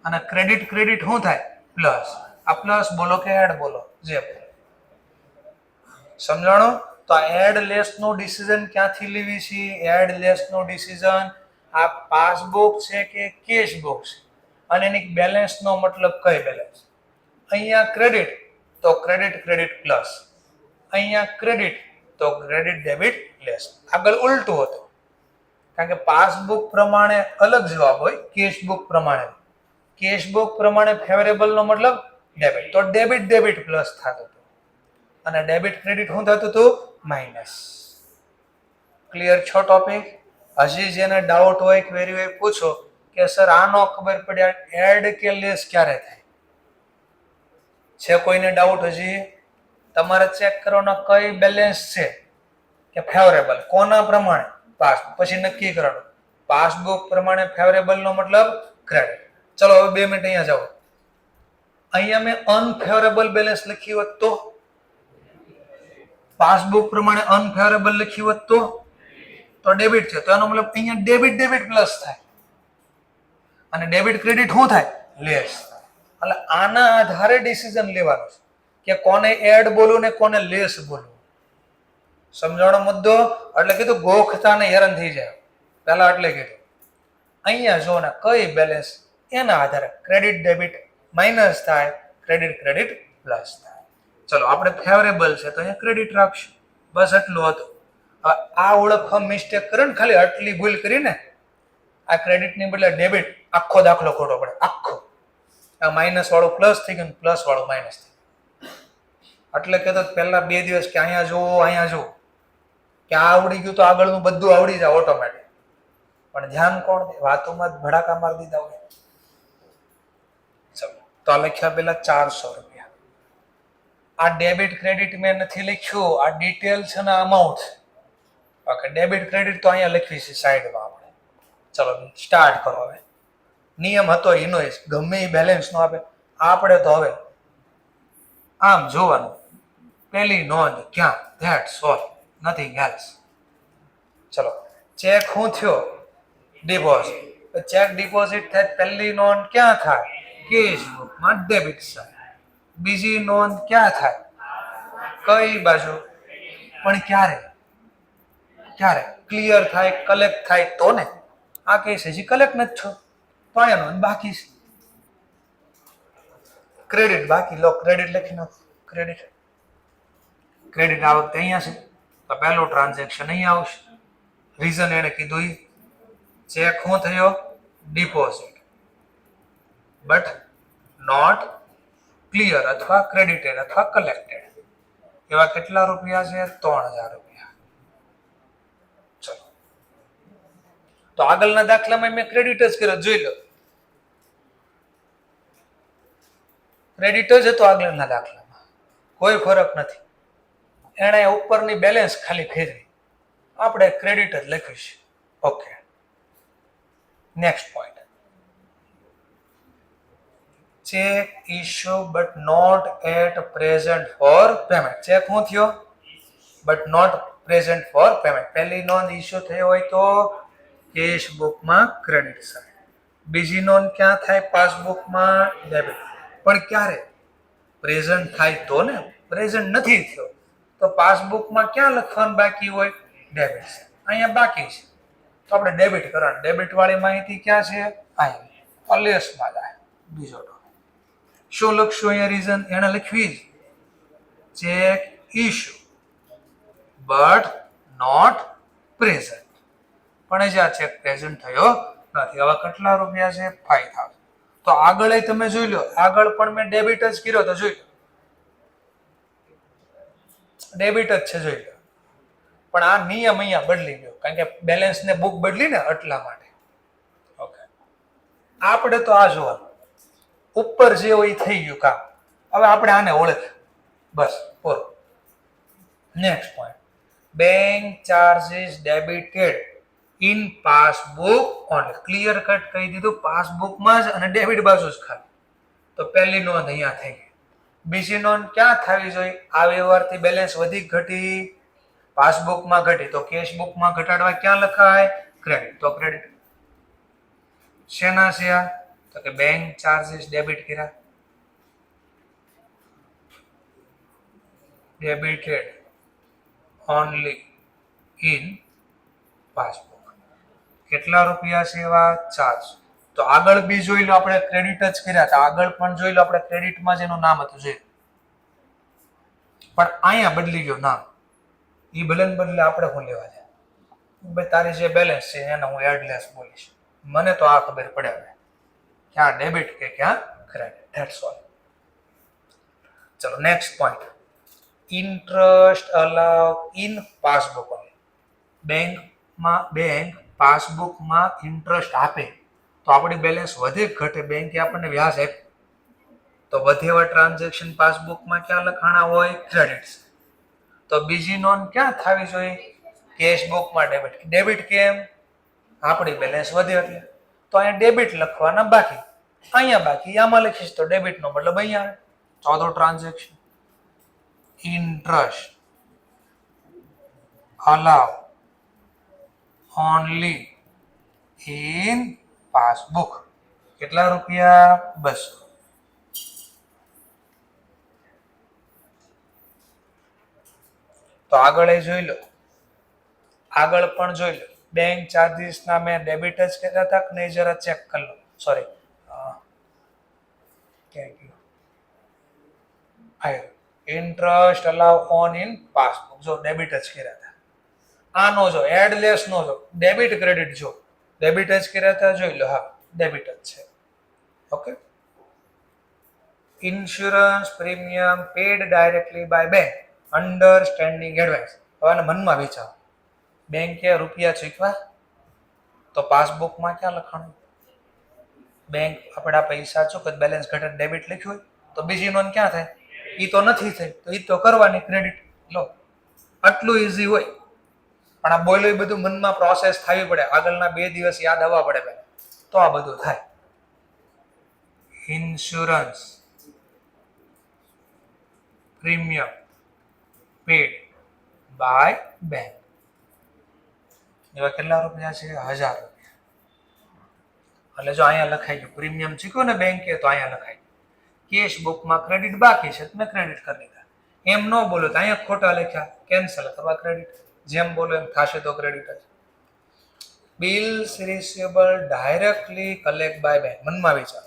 અને ક્રેડિટ શું થાય? પ્લસ. આ પ્લસ બોલો કે એડ બોલો, જે સમજાણો. તો આ એડ લેસ નો ડિસિઝન ક્યાંથી લેવી છે? એડ લેસ નો ડિસિઝન આ પાસબુક છે કે કેશ બુક છે, અને એની બેલેન્સ નો મતલબ કઈ બેલેન્સ? અહીંયા ક્રેડિટ તો ક્રેડિટ પ્લસ, અહીંયા ક્રેડિટ તો ક્રેડિટ ડેબિટ લેસ. આગળ ઉલટું હતું, કારણ કે પાસબુક પ્રમાણે અલગ જવાબ હોય, કેશબુક પ્રમાણે ફેવરેબલ નો મતલબ ડેબિટ. તો ડેબિટ ડેબિટ પ્લસ થતું હતું અને ડેબિટ ક્રેડિટ શું થતું હતું? માઇનસ. ક્લિયર છો ટોપિક? હજી જેને ડાઉટ હોય ક્વેરી હોય પૂછો કે સર આનો ખબર પડ્યા એડ કે લેસ ક્યારે થાય? છે કોઈને ડાઉટ હજી? તમારે ચેક કરવાનો કઈ બેલેન્સ છે કે ફેવરેબલ, કોના પ્રમાણે? પાસ. પછી નક્કી કરવાનું પાસબુક પ્રમાણે ફેવરેબલ નો મતલબ ક્રેડિટ. ચલો હવે 2 મિનિટ અહીંયા જાઓ. અહીંયા મેં અનફેવરેબલ બેલેન્સ લખ્યું હોત તો? પાસબુક પ્રમાણે અનફેવરેબલ લખ્યું હોત તો ડેબિટ છે. તો એનો મતલબ અહીંયા ડેબિટ ડેબિટ પ્લસ થાય અને ડેબિટ ક્રેડિટ શું થાય? લેસ. એટલે આના આધારે ડિસિઝન લેવાનું છે કે કોને એડ બોલવું ને કોને લેસ બોલવું. સમજાણો મુદ્દો? એટલે કીધું ગોખતા ને હેરાન થઈ જાય પહેલા એટલે કીધું. અહીંયા જો ને કઈ બેલેન્સ એના આધારે ક્રેડિટ ડેબિટ માઇનસ થાય, ક્રેડિટ ક્રેડિટ પ્લસ થાય. ચલો આપણે ફેવરેબલ છે તો અહીંયા ક્રેડિટ રાખશું. બસ એટલું હતું. આ ઓળખવા મિસ્ટેક કરે ને ખાલી આટલી ભૂલ કરીને આ ક્રેડિટ ની બદલે ડેબિટ, આખો દાખલો ખોટો પડે. આખો આ માઇનસ વાળું પ્લસ થઈ ગયું, પ્લસ વાળું માઇનસ થઈ ગયું. એટલે કહેતો પહેલા 2 દિવસ કે અહીંયા જુઓ કે આ આવડી ગયું તો આગળનું બધું આવડી જાય ઓટોમેટિક. પણ ધ્યાન કોણ દે? વાતોમાં જ ભડાકા મારી દીધા હોય. ચલો તો આ લખ્યા પેલા 400 રૂપિયા. આ ડેબિટ ક્રેડિટ મેં નથી લખ્યું, આ ડિટેલ છે ને અમાઉન્ટ. ઓકે, ડેબિટ ક્રેડિટ તો અહીંયા લખવી છે સાઈડમાં આપણે. ચલો સ્ટાર્ટ કરો. હવે નિયમ હતો એનો ગમે એ બેલેન્સ નો આપે. આપણે તો હવે આમ જોવાનું, પહેલી નોંધ ક્યાં? That's all, nothing else. ચલો ચેક શું થયો? ડિપોઝિટ. ચેક ડિપોઝિટ થાય પહેલી નોંધ ક્યાં થાય? કેશ બુકમાં ડેબિટ સાઈડ. બીજી નોંધ ક્યાં થાય? કઈ બાજુ? પણ ક્યારે ક્લિયર થાય, કલેક્ટ થાય તો ને. આ કેસ હજી કલેક્ટ નથી છો તો અહીંયા નોંધ બાકી છે. ક્રેડિટ બાકી, લો ક્રેડિટ લખી નાખો. ક્રેડિટ આ વખતે અહીંયા છે તો પહેલું ટ્રાન્ઝેક્શન અહીંયા આવશે. રીઝન એને કીધું ચેક શું થયો? ડિપોઝિટ બટ નોટ ક્લિયર અથવા ક્રેડિટેડ અથવા કલેક્ટેડ. એવા કેટલા રૂપિયા છે? 3000 રૂપિયા. ચલો તો આગળના દાખલામાં મેં ક્રેડિટ જ કર્યો, જોઈ લો. ક્રેડિટ જ હતો આગળના દાખલામાં, કોઈ ફરક નથી. એણે ઉપરની બેલેન્સ ખાલી ફેરવી, આપણે ક્રેડિટ જ લખ્યું છે. Okay, next point. Cheque issue but not at present for payment. Cheque શું થયો? But not present for payment. પહેલી નોંધ ઇશ્યુ થઈ હોય તો કેશ બુકમાં ક્રેડિટ સાઈડ. બીજી નોંધ ક્યાં થાય? પાસબુકમાં ડેબિટ. પણ ક્યારે? પ્રેઝન્ટ થાય તો ને. પ્રેઝન્ટ નથી થયો તો પાસબુકમાં ક્યાં લખવાનું બાકી હોય? Debit side. અહીંયા બાકી છે તો આપણે ડેબિટ કરવાનું. ડેબિટ વાળી માહિતી ક્યાં છે? અહીંયા લેસમાં જાય. બીજો શું લખશું અહીંયા? રીઝન એને લખવી જ cheque issue but not present. પણ જે આ ચેક પ્રેઝન્ટ થયો નથી. હવે કેટલા રૂપિયા છે? 5000. તો આગળ તમે જોઈ લો, આગળ પણ મેં ડેબિટ જ કર્યો તો જોઈ લો, ડેબિટ જ છે જોઈ લો. પણ આ નિયમ અહીંયા બદલી ગયો કારણ કે બેલેન્સ ને બુક બદલી ને એટલા માટે. ઓકે, આપણે તો આ જોવાનું ઉપર જે હોય થઈ ગયું કામ. હવે આપણે આને ઓળખ, બસ પૂરું. Next point. Bank charges debited in passbook only. Clear cut કહી દીધું, પાસબુકમાં જ અને ડેબિટ બાજુ જ ખાલી. તો પહેલી નોંધ અહીંયા થઈ ગઈ. બીજી નોંધ ક્યાં થવી જોઈએ? આ વ્યવહારથી બેલેન્સ વધી ઘટી, પાસબુકમાં ઘટી તો કેશ બુકમાં ઘટાડવા ક્યાં લખાય? ક્રેડિટ. તો ક્રેડિટ શેના છે? તો કે બેંક ચાર્જીસ ડેબિટ કર્યા, ડેબિટેડ ઓનલી ઇન પાસબુક. કેટલા રૂપિયા છે એવા? 400. તો આગળ બી જોઈ લો, આપણે ક્રેડિટ જ કર્યા હતા. આગળ પણ જોઈ લો, આપણે ક્રેડિટમાં જ એનું નામ હતું જોઈ, પણ અહીંયા બદલી ગયો નામ. એ બદલે આપણે શું લેવા છે? ભાઈ તારી જે બેલેન્સ છે એને હું એડલેસ બોલીશ. મને તો આ ખબર પડે હવે ક્યાં ડેબિટ કે ક્યાં ક્રેડિટ. That's all. ચલો next point, interest allow in passbook. બેંક પાસબુકમાં ઇન્ટરેસ્ટ આપે તો આપણી બેલેન્સ વધે ઘટે, બેંકે આપણને વ્યાજ આપે તો વધે એવા ટ્રાન્ઝેક્શન પાસબુકમાં ક્યાં લખાણા હોય? ક્રેડિટ. તો બીજી નોંધ ક્યાં થવી જોઈએ? કેશ બુકમાં ડેબિટ. ડેબિટ કેમ? આપણી બેલેન્સ વધે એટલે. તો અહીંયા ડેબિટ લખવાના બાકી, અહીંયા બાકી, આમાં લખીશ તો ડેબિટ નો મતલબ અહીંયા આવે. ચોથો transaction, interest allow only in passbook. કેટલા રૂપિયા? 200. તો આગળ એ જોઈ લો, આગળ પણ જોઈ લો. બેંક ચાર્જીસ ના મેં ડેબિટ જ કહેતા હતા કે નહીં? જરા ચેક કરી લો. Sorry, interest allow on in passbook, જો ડેબિટ જ કર્યા હતા. આનો જો એડલેસ નો જો ડેબિટ ક્રેડિટ જો ડેબિટ જ કર્યા હતા, જોઈ લો. હા, ડેબિટ જ છે. Okay. Insurance premium paid directly by bank under standing advance. હવે મનમાં વિચારો, બેંકે રૂપિયા ચૂકવા તો પાસબુકમાં ક્યાં લખાણું? બેંક આપણા પૈસા ચૂકત, બેલેન્સ ઘટે, ડેબિટ લખ્યું હોય તો બીજી નોંધ ક્યાં થાય? એ તો નથી થઈ તો એ તો કરવાની ક્રેડિટ. લો, આટલું ઈઝી હોય. પણ આ બોલો એ બધું મનમાં પ્રોસેસ થવી પડે, આગળના 2 દિવસ યાદ આવવા પડે પહેલા, તો આ બધું થાય. Insurance premium paid by bank, એવા કેટલા રૂપિયા છે? 1000 રૂપિયા. એટલે જો અહીંયા લખાઈ ગયું પ્રીમિયમ ચૂક્યો ને બેંકે, તો અહીંયા લખાઈ ગયું. કેશ બુકમાં ક્રેડિટ બાકી છે, તમે ક્રેડિટ કરી લીધા. એમ ન બોલો તો અહીંયા ખોટા લખ્યા, કેન્સલ કરવા ક્રેડિટ. જેમ બોલો એમ થશે તો ક્રેડિટ જ. Bills receivable directly collect by bank. મનમાં વિચાર,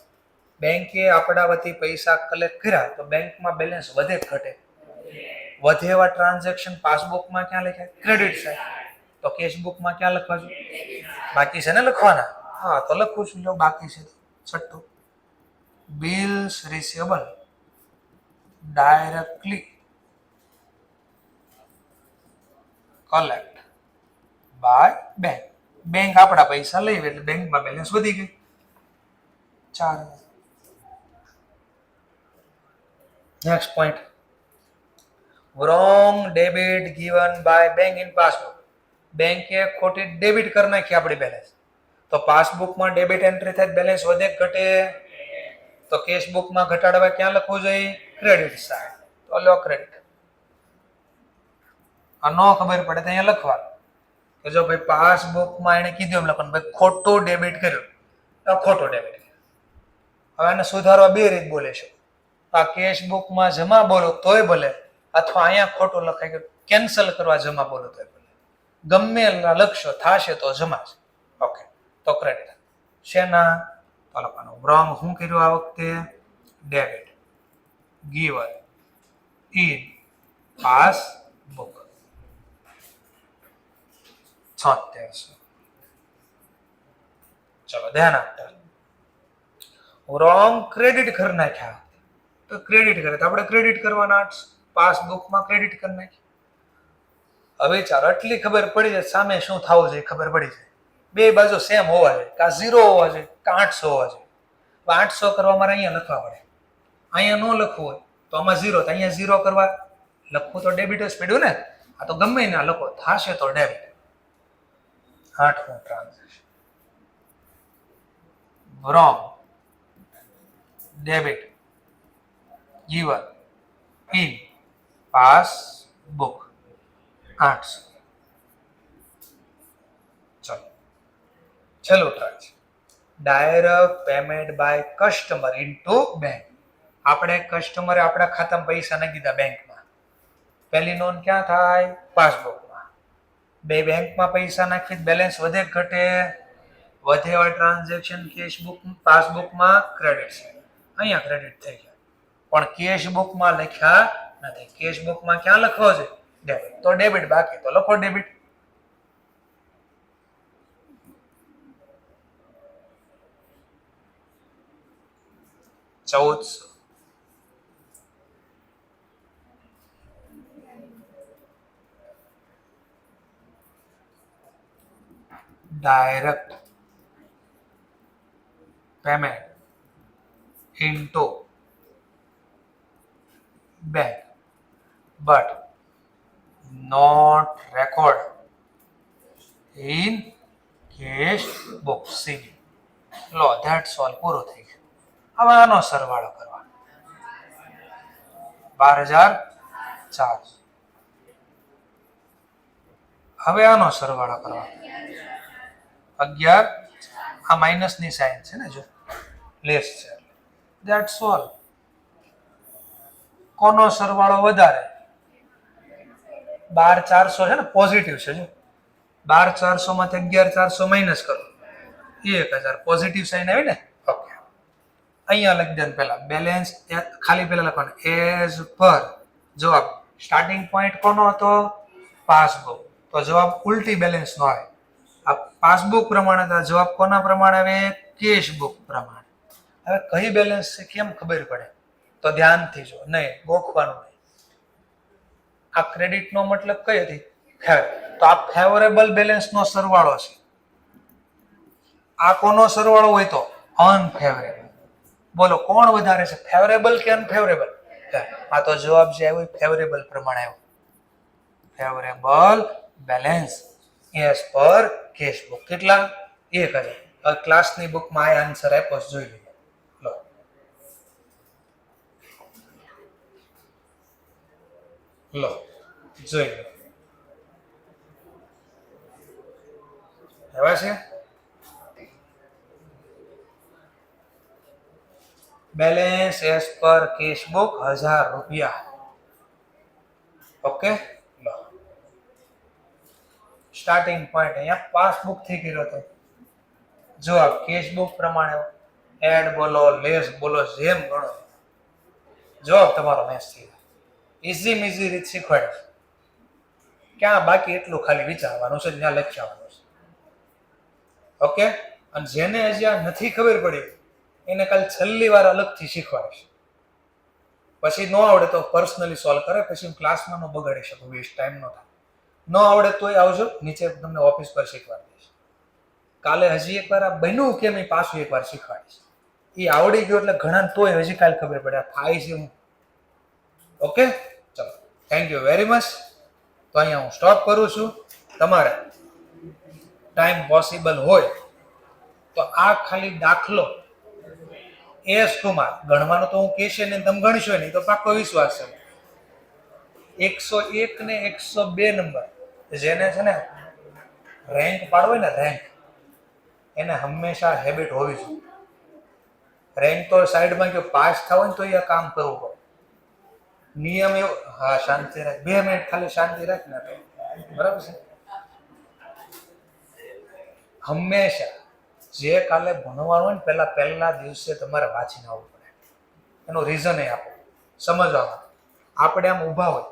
બેંકે આપણા વતી પૈસા કલેક્ટ કર્યા તો બેંકમાં બેલેન્સ વધે ઘટે? વધે એવા ટ્રાન્ઝેક્શન પાસબુકમાં ક્યાં લખાય? Credit side. તો કેશ બુકમાં ક્યાં લખવા છે? બાકી છે ને લખવાના? હા, તો લખું છું. જો બાકી છે છઠ્ઠું, bills receivable directly collect by bank. Bank આપણા પૈસા લઈ એટલે બેંકમાં બેલેન્સ વધી ગઈ. 4. Next point, wrong debit given by bank in passbook. બેંકે ખોટી ડેબિટ કરી નાખી આપણી બેલેન્સ, તો પાસબુકમાં ડેબિટ એન્ટ્રી થાય, બેલેન્સ વધે ઘટે? તો કેશ બુકમાં ઘટાડવા ક્યાં લખવું જોઈએ? Credit side. તો લો ક્રેડિટ. આ ન ખબર પડે તો અહીંયા લખવાનું કે જો ભાઈ પાસબુકમાં એને કીધું એમ લખવાનું, ભાઈ ખોટું ડેબિટ કર્યું તો ખોટો ડેબિટ કર્યો. હવે એને સુધારવા 2 રીત બોલે છે. આ કેશ બુકમાં જમા બોલો તોય ભલે, અથવા અહીંયા ખોટું લખાઈ ગયું કેન્સલ કરવા જમા બોલો તોય ભલે. ગમે લખશો થશે તો જમા છે. ઓકે, તો ક્રેડિટ. શેના? તો લખવાનું રોંગ. શું કર્યું આ વખતે? Debit given in passbook. 7600. ચલો ધ્યાન આપતા. રોંગ ક્રેડિટ કરી નાખ્યા તો ક્રેડિટ કરે તો આપણે ક્રેડિટ કરવાના, પાસબુકમાં ક્રેડિટ કરી નાખી. હવે ચાલો આટલી ખબર પડી જાય સામે શું થવું જોઈએ, ખબર પડી જાય. 2 બાજુ સેમ હોવા જોઈએ, કાં 0 હોવા જોઈએ, કાં 800 હોવા જોઈએ. 800 કરવા મારે અહીંયા લખવા પડે, અહીંયા ન લખવું હોય તો આમાં 0, તો અહીંયા 0 કરવા લખવું તો ડેબિટ જ પડ્યું ને. આ તો ગમે ના લખો, થશે તો ડેબિટ. 8મું transaction, wrong debit given in passbook 800. ચલો છેલ્લું ટ્રાય છે, direct payment by customer into bank. આપણે કસ્ટમરે આપણા ખાતામાં પૈસા નાખી દીધા બેંકમાં. પહેલી નોંધ ક્યાં થાય? પાસબુકમાં. બેંકમાં પૈસા નાખી બેલેન્સ વધે ઘટે? વધે એવા ટ્રાન્ઝેક્શન કેશ બુક પાસબુકમાં ક્રેડિટ છે, અહીંયા ક્રેડિટ થઈ ગયા. પણ કેશ બુકમાં લખ્યા નથી. કેશ બુકમાં ક્યાં લખવો છે? ડેબિટ. તો ડેબિટ બાકી, તો લખો debit. direct payment into bank but not record in cash book. See, લો that's all, પૂરું થઈ ગયું. હવે આનો સરવાળો કરવાનો. 12,400. હવે આનો સરવાળો કરવાનો. 11, આ માઇનસ ની સાઇન છે ને, જો લેસ છે, that's all. કોનો સરવાળો વધારે? 12,400 છે ને, પોઝિટિવ છે. જો 12,400 માંથી 11,400 માઇનસ કરો, 1,000. પોઝિટિવ સાઇન આવી ને. ઓકે, અહીંયા લખી દે પહેલા બેલેન્સ, ખાલી પહેલા લખવાનું એઝ પર. જવાબ સ્ટાર્ટિંગ પોઈન્ટ કોનો હતો? પાસબુક. તો જવાબ ઉલટી બેલેન્સ નો આવે. આ પાસબુક પ્રમાણે તો જવાબ કોના પ્રમાણે આવે? કેશ બુક પ્રમાણે. હવે કઈ બેલેન્સ છે કેમ ખબર પડે? તો ધ્યાનથી જો, નહીં ગોખવાનું નહીં. આ ક્રેડિટ નો મતલબ કઈ હતી? તો આ ફેવરેબલ બેલેન્સ નો સરવાળો છે. આ કોનો સરવાળો હોય તો અનફેવરેબલ. બોલો કોણ વધારે છે, ફેવરેબલ કે અનફેવરેબલ? આ તો જવાબ જે આવ્યો ફેવરેબલ પ્રમાણે આવ્યો. Favourable balance as per cash book. કેટલા? 1,000. ક્લાસની બુકમાં આ આન્સર આપ્યો છે, જોઈ લઈએ. લો, જોઈ લો. એવા છે balance as per cash book 1,000 રૂપિયા. ઓકે, લો સ્ટાર્ટિંગ પોઈન્ટ અહીંયા પાસબુક થી કર્યો હતો. જો આ કેશ બુક પ્રમાણે એડ બોલો, લેસ બોલો, જેમ ગણો, જવાબ તમારો મેચ થઈ ગયો. ઈઝી રીત શીખવાડે. ક્યાં બાકી એટલું ખાલી વિચારવાનું છે, ત્યાં લખવાનું છે. ઓકે, અને જેને હજી આ નથી ખબર પડી એને કાલ છેલ્લી વાર અલગથી શીખવાડીશ. પછી ન આવડે તો પર્સનલી સોલ્વ કરે, પછી હું ક્લાસમાં ન બગાડી શકું, વેસ્ટ ટાઈમ ન થાય. ન આવડે તોય આવજો, નીચે તમને ઓફિસ પર શીખવાડી દઈશ. કાલે હજી એકવાર આ બન્યું કેમ એ પાછું એકવાર શીખવાડીશ. એ આવડી ગયું એટલે ઘણા તોય હજી કાલે ખબર પડે આ થાય છે હું. ઓકે, ચલો, થેન્ક યુ વેરી મચ. તો અહીંયા હું સ્ટોપ કરું છું. તમારે ટાઈમ પોસિબલ હોય તો આ ખાલી દાખલો એસ કુમાર ગણવાનો તો હું કહેશે ને તમે ગણશો નહીં તો પાક્કો વિશ્વાસ છે. 101 ને 102 નંબર જેને છે ને રેન્ક પાડવો ને, રેન્ક એને હંમેશા હેબિટ હોવી જોઈએ. રેન્ક તો સાઈડમાં જો પાસ થવું ને તો એ કામ કરવું પડે. નિયમ એવો. હા, શાંતિ રાખ, 2 મિનિટ ખાલી શાંતિ રાખ ને, બરાબર છે. હંમેશા જે કાલે ભણવાનું હોય ને પહેલા દિવસે તમારે વાંચીને આવવું પડે. એનું રીઝન એ આપો સમજવામાં. આપણે આમ ઊભા હોય,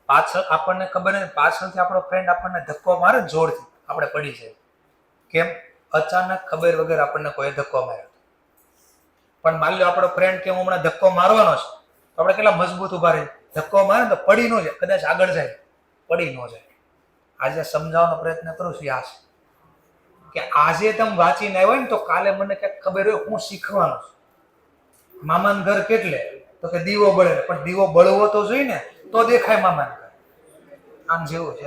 પાછળ આપણને ખબર નથી, પાછળથી આપણો ફ્રેન્ડ આપણને ધક્કો મારે ને જોરથી, આપણે પડી જાય. કેમ? અચાનક ખબર વગર આપણને કોઈ ધક્કો માર્યો. પણ માની લો આપણો ફ્રેન્ડ કે હું હમણાં ધક્કો મારવાનો છે, તો આપણે કેટલા મજબૂત ઉભા રહી. ધક્કો મારે તો પડી ન જાય, કદાચ આગળ જાય, પડી ન જાય. આજે સમજાવવાનો પ્રયત્ન કરું છું આ કે આજે તમે વાંચીને આવ્યા ને તો કાલે મને ક્યાંક ખબર હોય હું શીખવાનું છું. મામાનું ઘર કેટલે? તો કે દીવો બળે, પણ દીવો બળવો તો જોઈએ ને તો દેખાય મામાનું ઘર. આમ જેવું છે.